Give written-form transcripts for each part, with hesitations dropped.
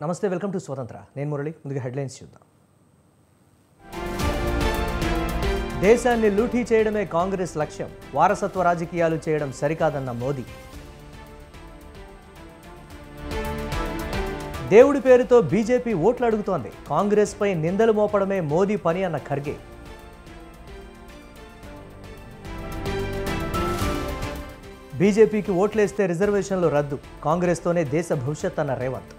నమస్తే welcome to స్వతంత్ర నేను మురళి ముందుగా హెడ్లైన్స్ చూద్దాం దేశాన్ని లూటీ చేయడమే కాంగ్రెస్ లక్ష్యం వారసత్వ రాజకీయాలు చేయడం సరికాదన్న మోదీ దేవుడి పేరుతో బీజేపీ ఓట్లు అడుగుతోంది కాంగ్రెస్ పై నిందలు మోపడమే మోదీ పని అన్న ఖర్గే బీజేపీకి ఓట్లేస్తే రిజర్వేషన్లు రద్దు కాంగ్రెస్తోనే దేశ భవిష్యత్ అన్న రేవంత్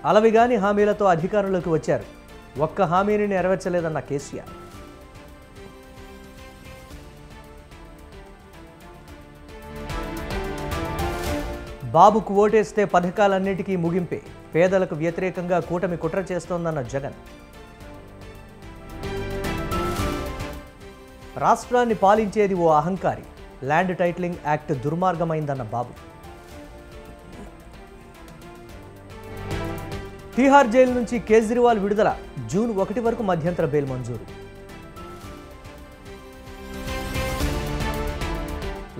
అలవిగాని హామీలతో అధికారంలోకి వచ్చారు ఒక్క హామీని నెరవేర్చలేదన్న కేసీఆర్ బాబుకు ఓటేస్తే పథకాలన్నిటికీ ముగింపే పేదలకు వ్యతిరేకంగా కూటమి కుట్ర చేస్తోందన్న జగన్ రాష్ట్రాన్ని పాలించేది ఓ అహంకారి ల్యాండ్ టైటిలింగ్ యాక్ట్ దుర్మార్గమైందన్న బాబు తిహార్ జైలు నుంచి కేజ్రీవాల్ విడుదల జూన్ 1 వరకు మధ్యంతర బెయిల్ మంజూరు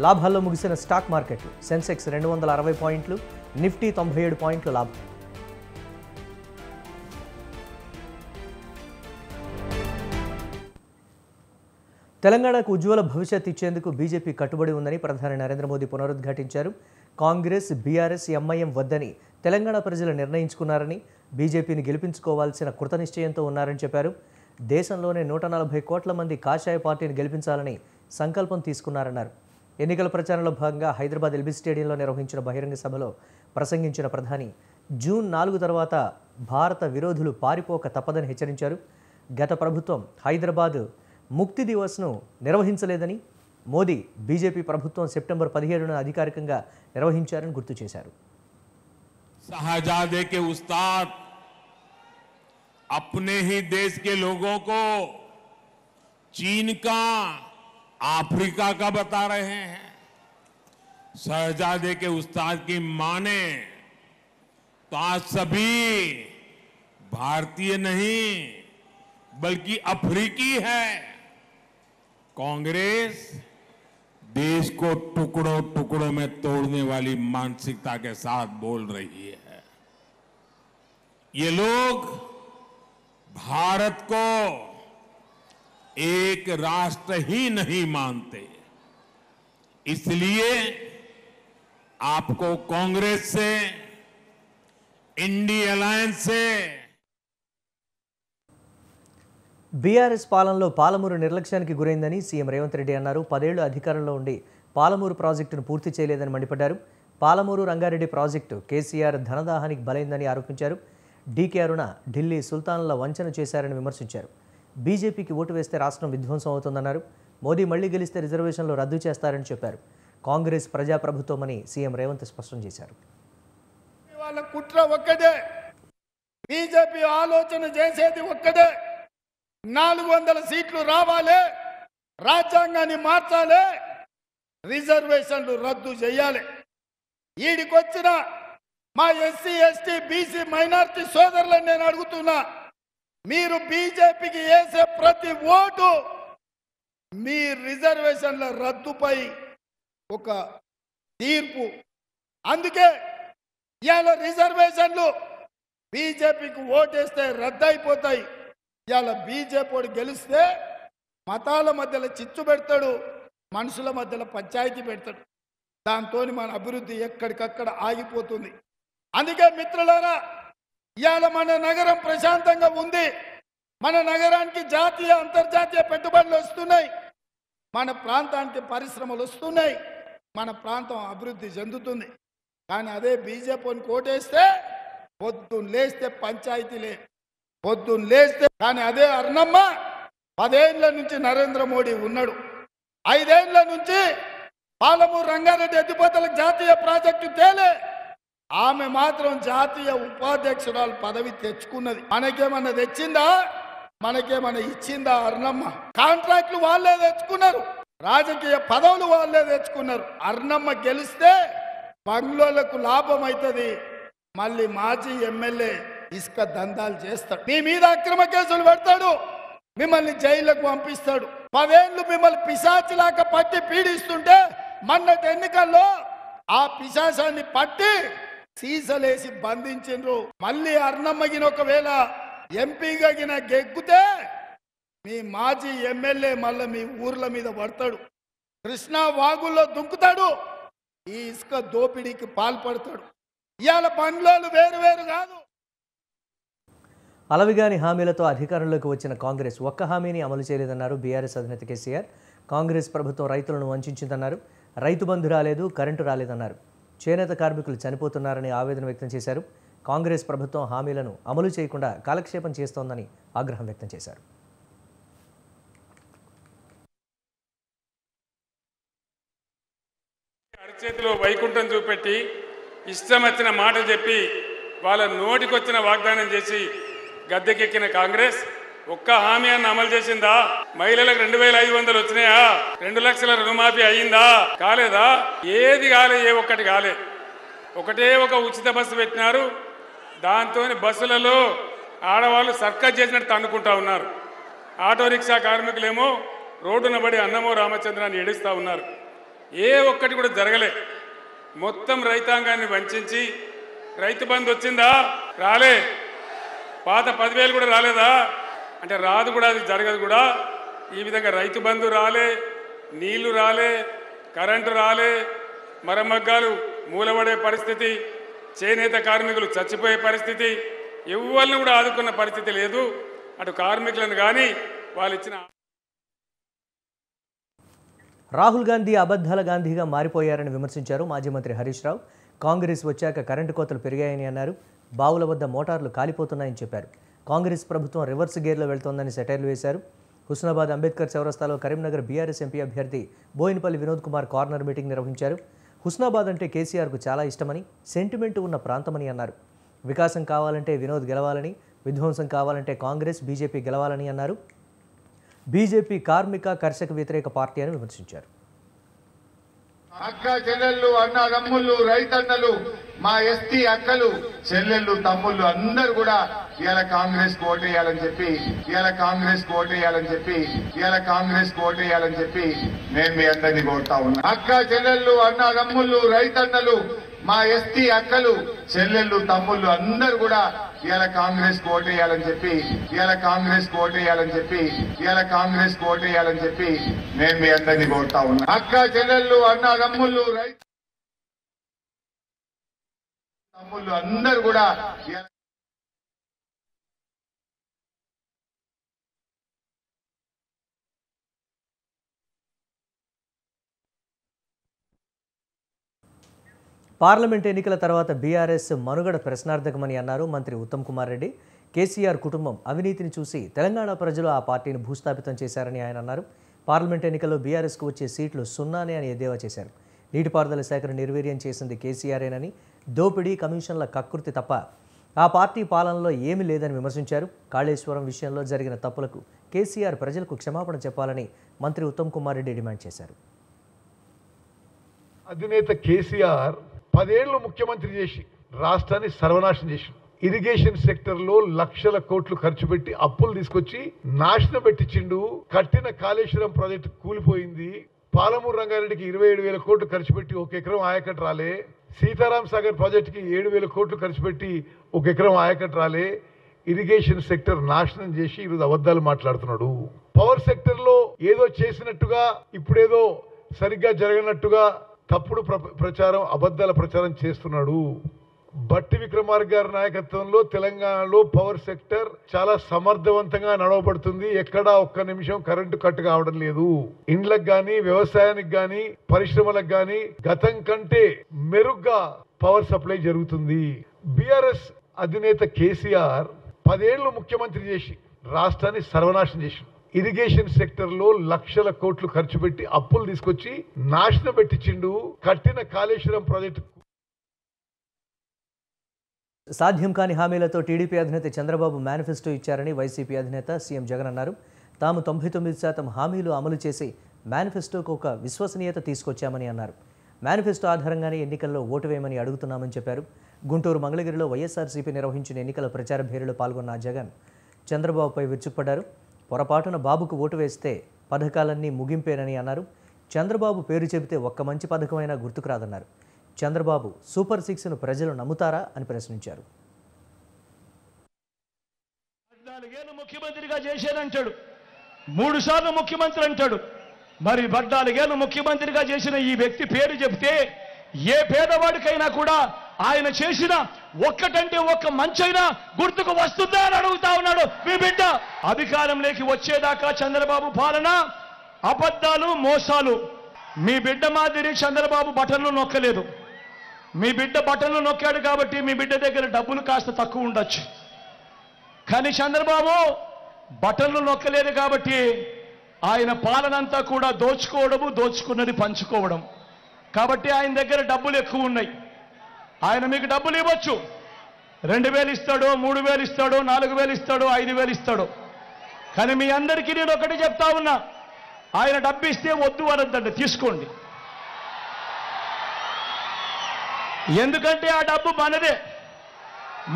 లాభాల్లో ముగిసిన స్టాక్ మార్కెట్లు సెన్సెక్స్ 260 పాయింట్లు నిఫ్టీ 97 పాయింట్లు లాభం తెలంగాణకు ఉజ్వల భవిష్యత్ ఇచ్చేందుకు బీజేపీ కట్టుబడి ఉందని ప్రధాని నరేంద్ర మోదీ పునరుద్ఘాటించారు కాంగ్రెస్ బీఆర్ఎస్ ఎంఐఎం వద్దని తెలంగాణ ప్రజలు నిర్ణయించుకున్నారని బీజేపీని గెలిపించుకోవాల్సిన కృతనిశ్చయంతో ఉన్నారని చెప్పారు దేశంలోనే 140 కోట్ల మంది కాషాయ పార్టీని గెలిపించాలని సంకల్పం తీసుకున్నారన్నారు ఎన్నికల ప్రచారంలో భాగంగా హైదరాబాద్ ఎల్బీ స్టేడియంలో నిర్వహించిన బహిరంగ సభలో ప్రసంగించిన ప్రధాని జూన్ 4 తర్వాత భారత విరోధులు పారిపోక తప్పదని హెచ్చరించారు గత ప్రభుత్వం హైదరాబాద్ ముక్తి దివస్ను నిర్వహించలేదని మోదీ బీజేపీ ప్రభుత్వం సెప్టెంబర్ 17న అధికారికంగా నిర్వహించారని గుర్తు చేశారు शाहजहां के उस्ताद अपने ही देश के लोगों को चीन का अफ्रीका का बता रहे हैं शहजादे के उस्ताद की माने तो आज सभी भारतीय नहीं बल्कि अफ्रीकी है कांग्रेस देश को टुकड़ों टुकड़ों में तोड़ने वाली मानसिकता के साथ बोल रही है ये लोग भारत को एक राष्ट्र ही नहीं मानते इसलिए आपको कांग्रेस से इंडी अलायंस से బీఆర్ఎస్ పాలనలో పాలమూరు నిర్లక్ష్యానికి గురైందని సీఎం రేవంత్ రెడ్డి అన్నారు 10 ఏళ్లు అధికారంలో ఉండి పాలమూరు ప్రాజెక్టును పూర్తి చేయలేదని మండిపడ్డారు పాలమూరు రంగారెడ్డి ప్రాజెక్టు కేసీఆర్ ధనదాహానికి బలైందని ఆరోపించారు డీకే అరుణ ఢిల్లీ సుల్తాన్ల వంచన చేశారని విమర్శించారు బీజేపీకి ఓటు వేస్తే రాష్ట్రం విధ్వంసం అవుతుందన్నారు మోదీ మళ్లీ గెలిస్తే రిజర్వేషన్లు రద్దు చేస్తారని చెప్పారు కాంగ్రెస్ ప్రజాప్రభుత్వమని సీఎం రేవంత్ స్పష్టం చేశారు వాళ్ళ కుట్ర ఒక్కటే బీజేపీ ఆలోచన చేసేది ఒక్కటే 400 సీట్లు రావాలి రాజ్యాంగాన్ని మార్చాలి రిజర్వేషన్లు రద్దు చేయాలి ఈడికొచ్చిన మా ఎస్సీ ఎస్టీ బీసీ మైనారిటీ సోదరులను నేను అడుగుతున్నా మీరు బీజేపీకి వేసే ప్రతి ఓటు మీ రిజర్వేషన్ల రద్దుపై ఒక తీర్పు అందుకే ఇవాళ రిజర్వేషన్లు బీజేపీకి ఓటేస్తే రద్దయిపోతాయి ఇవాళ బీజేపీ గెలిస్తే మతాల మధ్యలో చిచ్చు పెడతాడు మనుషుల మధ్యలో పంచాయతీ పెడతాడు దాంతో మన అభివృద్ధి ఎక్కడికక్కడ ఆగిపోతుంది అందుకే మిత్రులారా ఇవాళ మన నగరం ప్రశాంతంగా ఉంది మన నగరానికి జాతీయ అంతర్జాతీయ పెట్టుబడులు వస్తున్నాయి మన ప్రాంతానికి పరిశ్రమలు వస్తున్నాయి మన ప్రాంతం అభివృద్ధి చెందుతుంది కానీ అదే బీజేపీని కోటేస్తే పొద్దున్న లేస్తే పంచాయతీలే పొద్దున్న లేస్తే కానీ అదే అర్ణమ్మ 10 ఏళ్ల నుంచి నరేంద్ర మోడీ ఉన్నాడు 5 ఏళ్ల నుంచి పాలమూరు రంగారెడ్డి ఎత్తిపోతలకు జాతీయ ప్రాజెక్టు తేలే ఆమె మాత్రం జాతీయ ఉపాధ్యక్షురాలు పదవి తెచ్చుకున్నది మనకేమన్నా తెచ్చిందా మనకేమన్నా ఇచ్చిందా అర్ణమ్మ కాంట్రాక్టులు వాళ్ళే తెచ్చుకున్నారు రాజకీయ పదవులు వాళ్ళే తెచ్చుకున్నారు అర్ణమ్మ గెలిస్తే బంగ్లోలకు లాభం అవుతుంది మళ్ళీ మాజీ ఎమ్మెల్యే ఇసుక దందాలు చేస్తాడు మీ మీద అక్రమ కేసులు పెడతాడు మిమ్మల్ని జైలుకు పంపిస్తాడు 10 ఏళ్ళు మిమ్మల్ని పిశాచిలాగా పట్టి పీడిస్తుంటే మొన్నటి ఎన్నికల్లో ఆ పిశాచాన్ని పట్టి సీసలేసి బంధించిండ్రు. మళ్ళీ అర్ణమ్మగిన ఒకవేళ ఎంపీగా గెగ్గుతే మీ మాజీ ఎమ్మెల్యే మళ్ళీ మీ ఊర్ల మీద పడతాడు, కృష్ణా వాగుల్లో దుంకుతాడు, ఈ ఇసుక దోపిడీకి పాల్పడతాడు. ఇవాళ బండ్లోలు వేరు వేరు కాదు. అలవిగాని హామీలతో అధికారంలోకి వచ్చిన కాంగ్రెస్ ఒక్క హామీని అమలు చేయలేదన్నారు బీఆర్ఎస్ అధినేత కేసీఆర్. కాంగ్రెస్ ప్రభుత్వం రైతులను వంచిందన్నారు. రైతు బంధు రాలేదు, కరెంటు రాలేదన్నారు. చేనేత కార్మికులు చనిపోతున్నారని ఆవేదన వ్యక్తం చేశారు. కాంగ్రెస్ ప్రభుత్వం హామీలను అమలు చేయకుండా కాలక్షేపం చేస్తోందని ఆగ్రహం వ్యక్తం చేశారు. అరచేతిలో వైకుంఠం చూపెట్టి ఇష్టం వచ్చిన మాటలు చెప్పి వాళ్ళ నోటికొచ్చిన వాగ్దానం చేసి గద్దెకెక్కిన కాంగ్రెస్ ఒక్క హామీ అన్న అమలు చేసిందా? మహిళలకు 2500 వచ్చినాయా? 2 లక్షల రుణమాఫీ అయ్యిందా? కాలేదా? ఏది కాలే, ఏ ఒక్కటి కాలే. ఒకటే ఒక ఉచిత బస్సు పెట్టినారు. దాంతో బస్సులలో ఆడవాళ్ళు సర్కస్ చేసినట్టు తన్నుకుంటా ఉన్నారు. ఆటో రిక్షా కార్మికులేమో రోడ్డున పడి అన్నమో రామచంద్రాన్ని ఏడుస్తూ ఉన్నారు. ఏ ఒక్కటి కూడా జరగలే. మొత్తం రైతాంగాన్ని వంచి రైతు బంధు వచ్చిందా? రాలే. పాత 10,000 కూడా రాలేదా? అంటే రాదు కూడా, అది జరగదు కూడా. ఈ విధంగా రైతు బంధు రాలే, నీళ్లు రాలే, కరెంటు రాలే, మరమగ్గాలు మూలబడే పరిస్థితి, చేనేత కార్మికులు చచ్చిపోయే పరిస్థితి, ఎవరిని కూడా ఆదుకున్న పరిస్థితి లేదు. అటు కార్మికులను కానీ వాళ్ళు ఇచ్చిన రాహుల్ గాంధీ అబద్ధాల గాంధీగా మారిపోయారని విమర్శించారు మాజీ మంత్రి హరీష్ రావు. కాంగ్రెస్ వచ్చాక కరెంటు కోతలు పెరిగాయని అన్నారు. బావుల వద్ద మోటార్లు కాలిపోతున్నాయని చెప్పారు. కాంగ్రెస్ ప్రభుత్వం రివర్స్ గేర్లో వెళ్తోందని సెటైర్లు వేశారు. హుస్నాబాద్ అంబేద్కర్ చౌరస్తాలో కరీంనగర్ బీఆర్ఎస్ ఎంపీ అభ్యర్థి బోయినపల్లి వినోద్ కుమార్ కార్నర్ మీటింగ్ నిర్వహించారు. హుస్నాబాద్ అంటే కేసీఆర్కు చాలా ఇష్టమని, సెంటిమెంట్ ఉన్న ప్రాంతమని అన్నారు. వికాసం కావాలంటే వినోద్ గెలవాలని, విధ్వంసం కావాలంటే కాంగ్రెస్ బీజేపీ గెలవాలని అన్నారు. బీజేపీ కార్మిక కర్షక వ్యతిరేక పార్టీ అని విమర్శించారు. అక్క చెల్లెళ్ళు, అన్నదమ్ముళ్ళు, రైతన్నలు, మా ఎస్టీ అక్కలు చెల్లెళ్ళు, తమ్ముళ్ళు అందరూ కూడా ఇవాళ కాంగ్రెస్ ఓటేయాలని చెప్పి నేను మీ అందరినీ కోరుతా ఉన్నా. అక్క చెల్లెళ్ళు, అన్నదమ్ముళ్ళు, రైతన్నలు, మా ఎస్టీ అక్కలు చెల్లెళ్ళు, తమ్ముళ్ళు అందరూ కూడా ఇవాళ కాంగ్రెస్ ఓటేయాలని చెప్పి నేను మీ అందరినీ కోరుతా ఉన్నా. అక్క చెల్లెళ్ళు, అన్నదమ్ముళ్ళు, తమ్ముళ్ళు అందరూ కూడా పార్లమెంట్ ఎన్నికల తర్వాత బీఆర్ఎస్ మనుగడ ప్రశ్నార్థకమని అన్నారు మంత్రి ఉత్తమ్ కుమార్ రెడ్డి. కేసీఆర్ కుటుంబం అవినీతిని చూసి తెలంగాణ ప్రజలు ఆ పార్టీని భూస్థాపితం చేశారని ఆయన అన్నారు. పార్లమెంట్ ఎన్నికల్లో బీఆర్ఎస్కు వచ్చే సీట్లు 0 అని ఎద్దేవా చేశారు. నీటిపారుదల శాఖను నిర్వీర్యం చేసింది కేసీఆర్ఏనని, దోపిడీ కమిషన్ల కకృతి తప్ప ఆ పార్టీ పాలనలో ఏమీ లేదని విమర్శించారు. కాళేశ్వరం విషయంలో జరిగిన తప్పులకు కేసీఆర్ ప్రజలకు క్షమాపణ చెప్పాలని మంత్రి ఉత్తమ్ కుమార్ రెడ్డి డిమాండ్ చేశారు. అధినేత కేసీఆర్ 10 ఏళ్లు ముఖ్యమంత్రి చేసి రాష్ట్రాన్ని సర్వనాశనం చేసి, ఇరిగేషన్ సెక్టర్ లో లక్షల కోట్లు ఖర్చు పెట్టి అప్పులు తీసుకొచ్చి నాశనం పెట్టించిండు. కట్టిన కాళేశ్వరం ప్రాజెక్టు కూలిపోయింది. పాలమూరు రంగారెడ్డికి 27,000 కోట్లు ఖర్చు పెట్టి 1 ఎకరం ఆయకట్టు రాలే. సీతారాం సాగర్ ప్రాజెక్టుకి 7,000 కోట్లు ఖర్చు పెట్టి 1 ఎకరం ఆయకట్టు రాలే. ఇరిగేషన్ సెక్టర్ నాశనం చేసి ఈరోజు అబద్ధాలు మాట్లాడుతున్నాడు. పవర్ సెక్టర్ లో ఏదో చేసినట్టుగా, ఇప్పుడేదో సరిగ్గా జరగనట్టుగా తప్పుడు ప్రచారం, అబద్ధాల ప్రచారం చేస్తున్నాడు. బట్టి విక్రమార్క గారి నాయకత్వంలో తెలంగాణలో పవర్ సెక్టర్ చాలా సమర్థవంతంగా నడవబడుతుంది. ఎక్కడా ఒక్క నిమిషం కరెంటు కట్ కావడం లేదు. ఇండ్లకు గాని, వ్యవసాయానికి గాని, పరిశ్రమలకు గాని గతం కంటే మెరుగ్గా పవర్ సప్లై జరుగుతుంది. బీఆర్ఎస్ అధినేత కేసీఆర్ 10 ఏళ్లు ముఖ్యమంత్రి చేసి రాష్ట్రాన్ని సర్వనాశనం చేసి, ఇరిగేషన్ సెక్టర్ లో లక్షల కోట్లు ఖర్చు పెట్టి అప్పులు తీసుకొచ్చి నాశనం పెట్టించిండు. కట్టిన కాళేశ్వరం ప్రాజెక్టు సాధ్యం కాని హామీలతో టీడీపీ అధినేత చంద్రబాబు మేనిఫెస్టో ఇచ్చారని వైసీపీ అధినేత సీఎం జగన్ అన్నారు. తాము 99% హామీలు అమలు చేసి మేనిఫెస్టోకు ఒక విశ్వసనీయత తీసుకొచ్చామని అన్నారు. మేనిఫెస్టో ఆధారంగానే ఎన్నికల్లో ఓటు వేయమని అడుగుతున్నామని చెప్పారు. గుంటూరు మంగళగిరిలో వైఎస్ఆర్సీపీ నిర్వహించిన ఎన్నికల ప్రచార భేరీలో పాల్గొన్న జగన్ చంద్రబాబుపై విరుచుకుపడ్డారు. పొరపాటున బాబుకు ఓటు వేస్తే పథకాలన్నీ ముగింపేనని అన్నారు. చంద్రబాబు పేరు చెబితే ఒక్క మంచి పథకమైనా గుర్తుకు రాదన్నారు. చంద్రబాబు సూపర్ 6ను ప్రజలు నమ్ముతారా అని ప్రశ్నించారు. 14 ఏళ్ళు ముఖ్యమంత్రిగా చేశానంటాడు, 3 సార్లు ముఖ్యమంత్రి అంటాడు. మరి 14 ఏళ్ళు ముఖ్యమంత్రిగా చేసిన ఈ వ్యక్తి పేరు చెప్తే ఏ పేదవాడికైనా కూడా ఆయన చేసిన ఒక్కటంటే ఒక్క మంచైనా గుర్తుకు వస్తుందా అని అడుగుతా ఉన్నాడు మీ బిడ్డ. అధికారంలోకి వచ్చేదాకా చంద్రబాబు పాలన అబద్ధాలు, మోసాలు. మీ బిడ్డ మాదిరి చంద్రబాబు బటన్లు నొక్కలేదు. మీ బిడ్డ బటన్లు నొక్కాడు కాబట్టి మీ బిడ్డ దగ్గర డబ్బులు కాస్త తక్కువ ఉండొచ్చు. కానీ చంద్రబాబు బటన్లు నొక్కలేదు కాబట్టి ఆయన పాలనంతా కూడా దోచుకోవడము, దోచుకున్నది పంచుకోవడం. కాబట్టి ఆయన దగ్గర డబ్బులు ఎక్కువ ఉన్నాయి. ఆయన మీకు డబ్బులు ఇవ్వచ్చు, 2000 ఇస్తాడు, 3000 ఇస్తాడు, 4000 ఇస్తాడు, 5000 ఇస్తాడు. కానీ మీ అందరికీ నేను ఒకటి చెప్తా ఉన్నా, ఆయన డబ్బు ఇస్తే వద్దు అనొద్దండి, తీసుకోండి. ఎందుకంటే ఆ డబ్బు మనదే,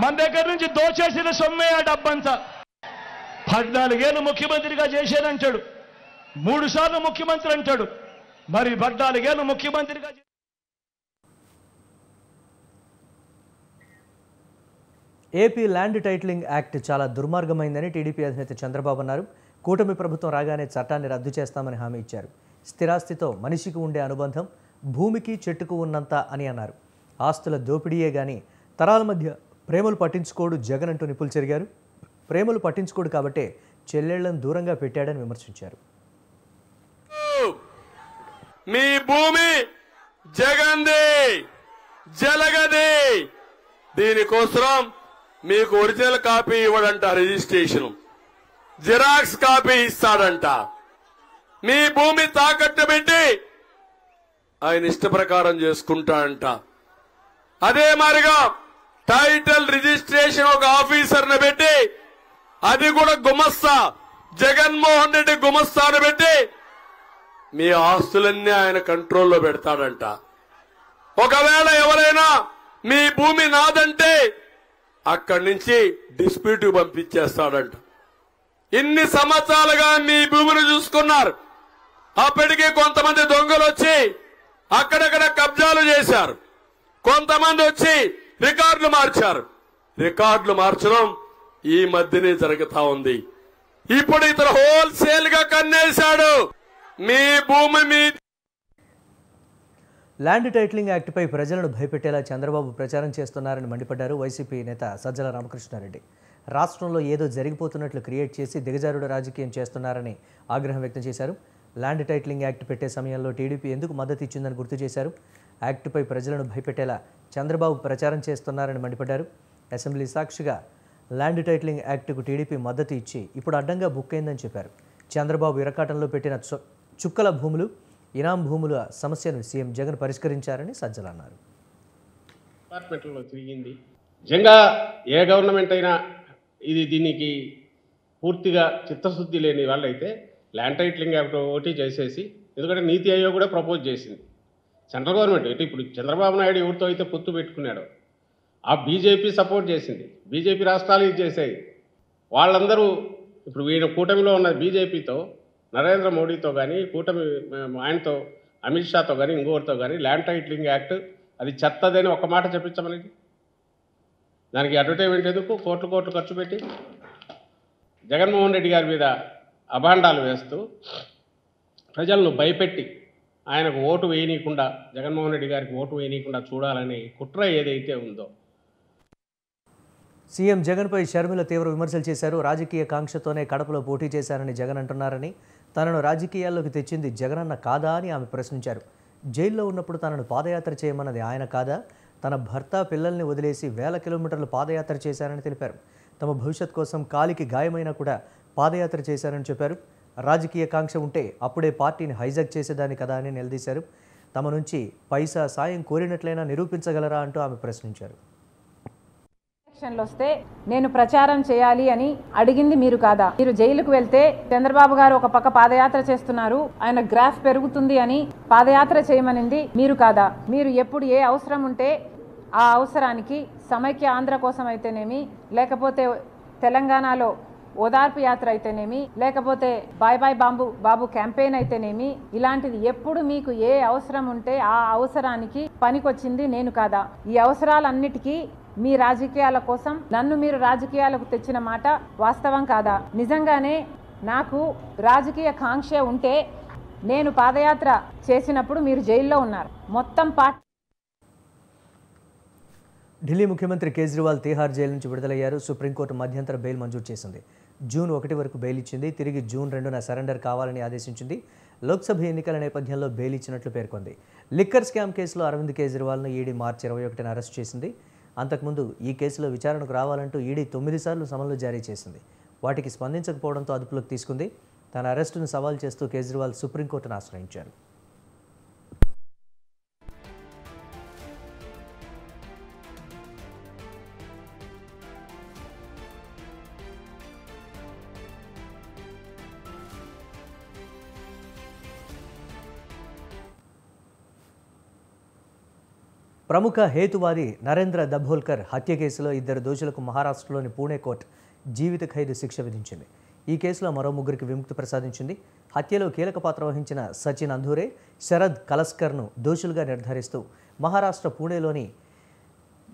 మన దగ్గర నుంచి దోచేసిన సొమ్మే ఆ డబ్బంతా. 14 ఏళ్ళు ముఖ్యమంత్రిగా చేశానంటాడు, 3 సార్లు ముఖ్యమంత్రి అంటాడు. మరి 14 ఏళ్ళు ముఖ్యమంత్రిగా ఏపీ ల్యాండ్ టైటిలింగ్ యాక్ట్ చాలా దుర్మార్గమైందని టీడీపీ అధినేత చంద్రబాబు అన్నారు. కూటమి ప్రభుత్వం రాగానే చట్టాన్ని రద్దు చేస్తామని హామీ ఇచ్చారు. స్థిరాస్తితో మనిషికి ఉండే అనుబంధం భూమికి చెట్టుకు ఉన్నంత అని అన్నారు. ఆస్తుల దోపిడీయే గాని తరాల మధ్య ప్రేమలు పట్టించుకోడు జగన్ అంటూ నిప్పులు చెరిగారు. ప్రేమలు పట్టించుకోడు కాబట్టే చెల్లెళ్లను దూరంగా పెట్టాడని విమర్శించారు. మీ భూమి జగన్ది, జలగది. దీనికోసం మీకు ఒరిజినల్ కాపీ ఇవ్వడంట, రిజిస్ట్రేషన్ జిరాక్స్ కాపీ ఇస్తాడంట. మీ భూమి తాకట్టు పెట్టి ఆయన ఇష్ట ప్రకారం చేసుకుంటాడంట. అదే మాదిరిగా టైటిల్ రిజిస్ట్రేషన్ ఒక ఆఫీసర్ని పెట్టి, అది కూడా గుమస్తా, జగన్మోహన్ రెడ్డి గుమస్తాను పెట్టి మీ ఆస్తులన్నీ ఆయన కంట్రోల్లో పెడతాడంట. ఒకవేళ ఎవరైనా మీ భూమి నాదంటే అక్కడి నుంచి డిస్ప్యూట్ పంపించేస్తాడంట. ఇన్ని సంవత్సరాలుగా మీ భూమిని చూసుకున్నారు. అప్పటికే కొంతమంది దొంగలు వచ్చి అక్కడక్కడ కబ్జాలు చేశారు. కొంతమంది వచ్చి రికార్డులు మార్చారు. రికార్డులు మార్చడం ఈ మధ్యనే జరుగుతా ఉంది. ఇప్పుడు ఇతను హోల్సేల్ గా కన్నేశాడు. మీ భూమి మీ ల్యాండ్ టైటిలింగ్ యాక్ట్పై ప్రజలను భయపెట్టేలా చంద్రబాబు ప్రచారం చేస్తున్నారని మండిపడ్డారు వైసీపీ నేత సజ్జల రామకృష్ణారెడ్డి. రాష్ట్రంలో ఏదో జరిగిపోతున్నట్లు క్రియేట్ చేసి దిగజారుడు రాజకీయం చేస్తున్నారని ఆగ్రహం వ్యక్తం చేశారు. ల్యాండ్ టైటిలింగ్ యాక్ట్ పెట్టే సమయంలో టీడీపీ ఎందుకు మద్దతు ఇచ్చిందని గుర్తు చేశారు. యాక్ట్పై ప్రజలను భయపెట్టేలా చంద్రబాబు ప్రచారం చేస్తున్నారని మండిపడ్డారు. అసెంబ్లీ సాక్షిగా ల్యాండ్ టైటిలింగ్ యాక్ట్కు టీడీపీ మద్దతు ఇచ్చి ఇప్పుడు అడ్డంగా బుక్ అయిందని చెప్పారు. చంద్రబాబు ఇరకాటంలో పెట్టిన చుక్కల భూములు, ఇనాం భూముల సమస్యను సీఎం జగన్ పరిష్కరించారని సజ్జల అన్నారు. డిపార్ట్మెంట్లో తిరిగింది. నిజంగా ఏ గవర్నమెంట్ అయినా దీనికి పూర్తిగా చిత్తశుద్ధి లేని వాళ్ళైతే ల్యాండ్ టైటిలింగ్ యాక్ట్ ఒకటి చేసేసి, ఎందుకంటే నీతి ఆయోగ్ కూడా ప్రపోజ్ చేసింది. సెంట్రల్ గవర్నమెంట్ అయితే ఇప్పుడు చంద్రబాబు నాయుడు ఎవరితో అయితే పొత్తు పెట్టుకున్నాడో ఆ బీజేపీ సపోర్ట్ చేసింది. బీజేపీ రాష్ట్రాలు ఇది చేసాయి. వాళ్ళందరూ ఇప్పుడు వీళ్ళ కూటమిలో ఉన్న బీజేపీతో, నరేంద్ర మోడీతో కానీ, కూటమి ఆయనతో అమిత్ షాతో కానీ, ఇంకోటితో కానీ ల్యాండ్ టైటిలింగ్ యాక్ట్ అది చెత్తదని ఒక మాట చెప్పించమనేది. దానికి అడ్వర్టైజ్మెంట్ ఎందుకు కోట్లు ఖర్చు పెట్టి జగన్మోహన్ రెడ్డి గారి మీద అభాండాలు వేస్తూ ప్రజలను భయపెట్టి ఆయనకు ఓటు వేయనీయకుండా, జగన్మోహన్ రెడ్డి గారికి ఓటు వేయనీయకుండా చూడాలని కుట్ర ఏదైతే ఉందో. సీఎం జగన్పై షర్మిల తీవ్ర విమర్శలు చేశారు. రాజకీయ కాంక్షతోనే కడపలో పోటీ చేశారని జగన్ అంటున్నారని, తనను రాజకీయాల్లోకి తెచ్చింది జగనన్న కాదా అని ఆమె ప్రశ్నించారు. జైల్లో ఉన్నప్పుడు తనను పాదయాత్ర చేయమన్నది ఆయన కాదా? తన భర్త, పిల్లల్ని వదిలేసి 1000 కిలోమీటర్లు పాదయాత్ర చేశారని తెలిపారు. తమ భవిష్యత్ కోసం కాలికి గాయమైనా కూడా పాదయాత్ర చేశారని చెప్పారు. రాజకీయ కాంక్ష ఉంటే అప్పుడే పార్టీని హైజాక్ చేసేదాన్ని కదా అని నిలదీశారు. తమ నుంచి పైసా సాయం కోరినట్లయినా నిరూపించగలరా అంటూ ఆమె ప్రశ్నించారు. వస్తే నేను ప్రచారం చేయాలి అని అడిగింది మీరు కాదా? మీరు జైలుకు వెళ్తే చంద్రబాబు గారు ఒక పక్క పాదయాత్ర చేస్తున్నారు, ఆయన గ్రాఫ్ పెరుగుతుంది అని పాదయాత్ర చేయమనింది మీరు కాదా? మీరు ఎప్పుడు ఏ అవసరం ఉంటే ఆ అవసరానికి సమైక్య ఆంధ్ర కోసం అయితేనేమి, లేకపోతే తెలంగాణలో ఓదార్పు యాత్ర అయితేనేమి, లేకపోతే బాయ్ బాయ్ బాబు క్యాంపెయిన్ అయితేనేమి, ఇలాంటిది ఎప్పుడు మీకు ఏ అవసరం ఉంటే ఆ అవసరానికి పనికొచ్చింది నేను కాదా? ఈ అవసరాలన్నిటికీ మీ రాజకీయాల కోసం నన్ను మీరు రాజకీయాలకు తెచ్చిన మాట వాస్తవం కాదా? నిజంగానే నాకు రాజకీయ కాంక్ష ఉంటే నేను పాదయాత్ర చేసినప్పుడు మీరు జైల్లో ఉన్నారు. మొత్తం ఢిల్లీ ముఖ్యమంత్రి కేజ్రీవాల్ తిహార్ జైలు నుంచి విడుదలయ్యారు. సుప్రీంకోర్టు మధ్యంతర బెయిల్ మంజూరు చేసింది. జూన్ 1 వరకు బెయిల్ ఇచ్చింది. తిరిగి జూన్ 2న సరెండర్ కావాలని ఆదేశించింది. లోక్సభ ఎన్నికల నేపథ్యంలో బెయిల్ ఇచ్చినట్లు పేర్కొంది. లిక్కర్ స్కామ్ కేసులో అరవింద్ కేజ్రీవాల్ను ఈడీ మార్చి 21న అరెస్ట్ చేసింది. అంతకుముందు ఈ కేసులో విచారణకు రావాలంటూ ఈడీ 9 సార్లు సమన్లు జారీ చేసింది. వాటికి స్పందించకపోవడంతో అదుపులోకి తీసుకుంది. తన అరెస్టును సవాల్ చేస్తూ కేజ్రీవాల్ సుప్రీంకోర్టును ఆశ్రయించారు. ప్రముఖ హేతువాది నరేంద్ర దభోల్కర్ హత్య కేసులో 2 దోషులకు మహారాష్ట్రలోని పూణే కోర్టు జీవిత ఖైదు శిక్ష విధించింది. ఈ కేసులో మరో 3కి విముక్తి ప్రసాదించింది. హత్యలో కీలక పాత్ర వహించిన సచిన్ అంధూరే, శరద్ కలస్కర్ను దోషులుగా నిర్ధారిస్తూ మహారాష్ట్ర పూణేలోని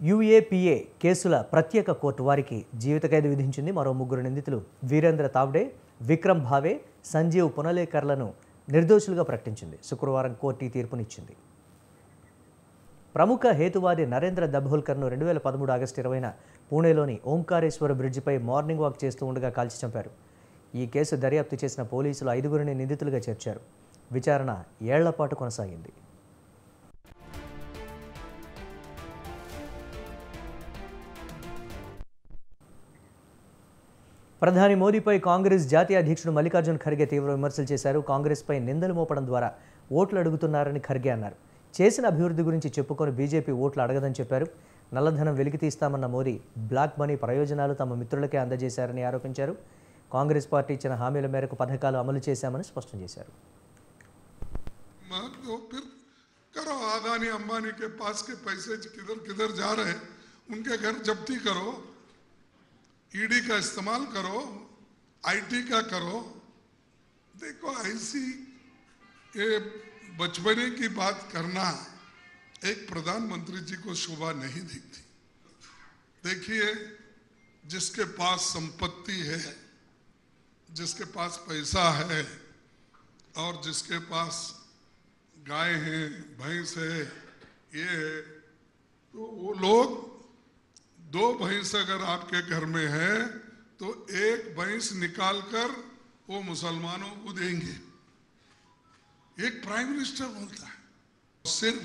యుఏపీఏ కేసుల ప్రత్యేక కోర్టు వారికి జీవిత ఖైదు విధించింది. మరో 3 నిందితులు వీరేంద్ర తావ్డే, విక్రమ్ భావే, సంజీవ్ పునలేకర్లను నిర్దోషులుగా ప్రకటించింది. శుక్రవారం కోర్టు ఈ తీర్పునిచ్చింది. ప్రముఖ హేతువాది నరేంద్ర దభోల్కర్ను 2013 ఆగస్టు 20న పూణేలోని ఓంకారేశ్వర బ్రిడ్జిపై మార్నింగ్ వాక్ చేస్తూ ఉండగా కాల్చి చంపారు. ఈ కేసు దర్యాప్తు చేసిన పోలీసులు 5గురిని నిందితులుగా చేర్చారు. విచారణ ఏళ్లపాటు కొనసాగింది. ప్రధాని మోదీపై కాంగ్రెస్ జాతీయ అధ్యక్షుడు మల్లికార్జున్ ఖర్గే తీవ్ర విమర్శలు చేశారు. కాంగ్రెస్పై నిందలు మోపడం ద్వారా ఓట్లు అడుగుతున్నారని ఖర్గే అన్నారు. చేసిన అభివృద్ధి గురించి చెప్పుకొని బీజేపీ ఓట్లు అడగదని చెప్పారు. నల్లధనం వెలికి తీస్తామన్న మోదీ బ్లాక్ మనీ ప్రయోజనాలు తమ మిత్రులకే అందజేశారని ఆరోపించారు. కాంగ్రెస్ పార్టీ ఇచ్చిన హామీల మేరకు పథకాలు అమలు చేశామని స్పష్టం చేశారు. करो अदानी अंबानी के पास के पैसे किधर किधर जा रहे हैं, उनके घर जब्ती करो, ईडी का इस्तेमाल करो, आईटी का करो. देखो ऐसी ये बचपने की बात करना एक प्रधानमंत्री जी को शोभा नहीं दिखती. देखिए, जिसके पास संपत्ति है, जिसके पास पैसा है और जिसके पास गाय है, भैंस है, ये है, तो वो लोग 2 भैंस अगर आपके घर में है तो 1 भैंस निकाल कर वो मुसलमानों को देंगे. एक प्राइम मिनिस्टर बोलता है. सिर्फ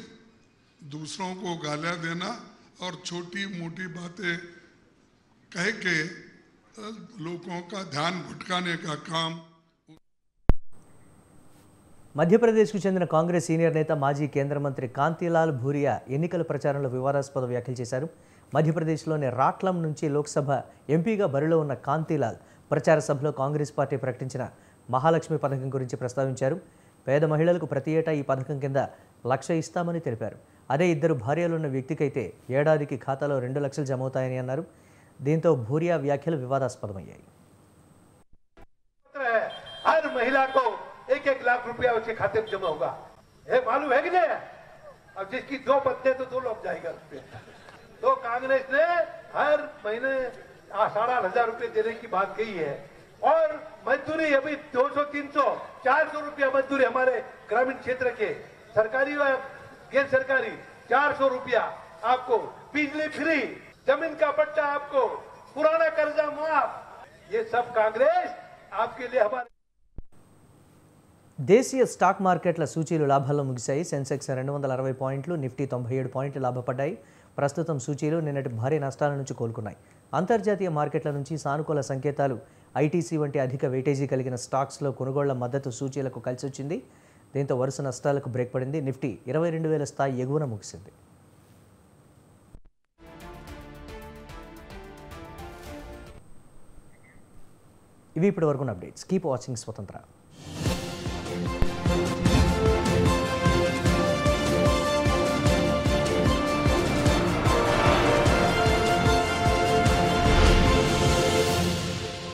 दूसरों को गालियां देना और छोटी मोटी बातें कह के लोगों का ध्यान भटकाने का काम. మధ్యప్రదేశ్కు చెందిన కాంగ్రెస్ సీనియర్ నేత మాజీ కేంద్ర మంత్రి కాంతిలాల్ భూరియా ఎన్నికల ప్రచారంలో వివాదాస్పద వ్యాఖ్యలు చేశారు. మధ్యప్రదేశ్లోని రాట్లం నుంచి లోక్సభ ఎంపీగా బరిలో ఉన్న కాంతిలాల్ ప్రచార సభలో కాంగ్రెస్ పార్టీ ప్రకటించిన మహాలక్ష్మి పథకం గురించి ప్రస్తావించారు. పేద మహిళలకు ప్రతి ఏటా ఈ పథకం కింద 1,00,000 ఇస్తామని తెలిపారు. అదే 2 భార్యలున్న వ్యక్తికైతే ఏడాదికి ఖాతాలో 2 లక్షలు జమ అవుతాయని అన్నారు. దీంతో భూరియా వ్యాఖ్యలు వివాదాస్పదమయ్యాయి. हर महिला को 1-1 लाख रुपया उसके खाते में जमा होगा. ये मालूम है कि नहीं? अब जिसकी 2 पत्नी तो 2 लाख जाएगा रुपये. तो कांग्रेस ने हर महीने 8,500 रुपये देने की बात कही है. और मजदूरी अभी 200, 300, 400 रुपया मजदूरी हमारे ग्रामीण क्षेत्र के सरकारी व गैर सरकारी 400 रुपया आपको, बिजली फ्री, जमीन का पट्टा आपको, पुराना कर्जा माफ. ये सब कांग्रेस आपके लिए हमारे. దేశీయ స్టాక్ మార్కెట్ల సూచీలు లాభాల్లో ముగిశాయి. సెన్సెక్స్ 260 పాయింట్లు, నిఫ్టీ 97 పాయింట్లు లాభపడ్డాయి. ప్రస్తుతం సూచీలు నిన్నటి భారీ నష్టాల నుంచి కోలుకున్నాయి. అంతర్జాతీయ మార్కెట్ల నుంచి సానుకూల సంకేతాలు ఐటీసీ వంటి అధిక వెయిటేజీ కలిగిన స్టాక్స్లో కొనుగోళ్ల మద్దతు సూచీలకు కలిసొచ్చింది. దీంతో వరుస నష్టాలకు బ్రేక్ పడింది. నిఫ్టీ 22,000 స్థాయి ఎగువన ముగిసింది. ఇవి ఇప్పటి వరకు అప్డేట్స్. కీప్ వాచింగ్ స్వతంత్ర.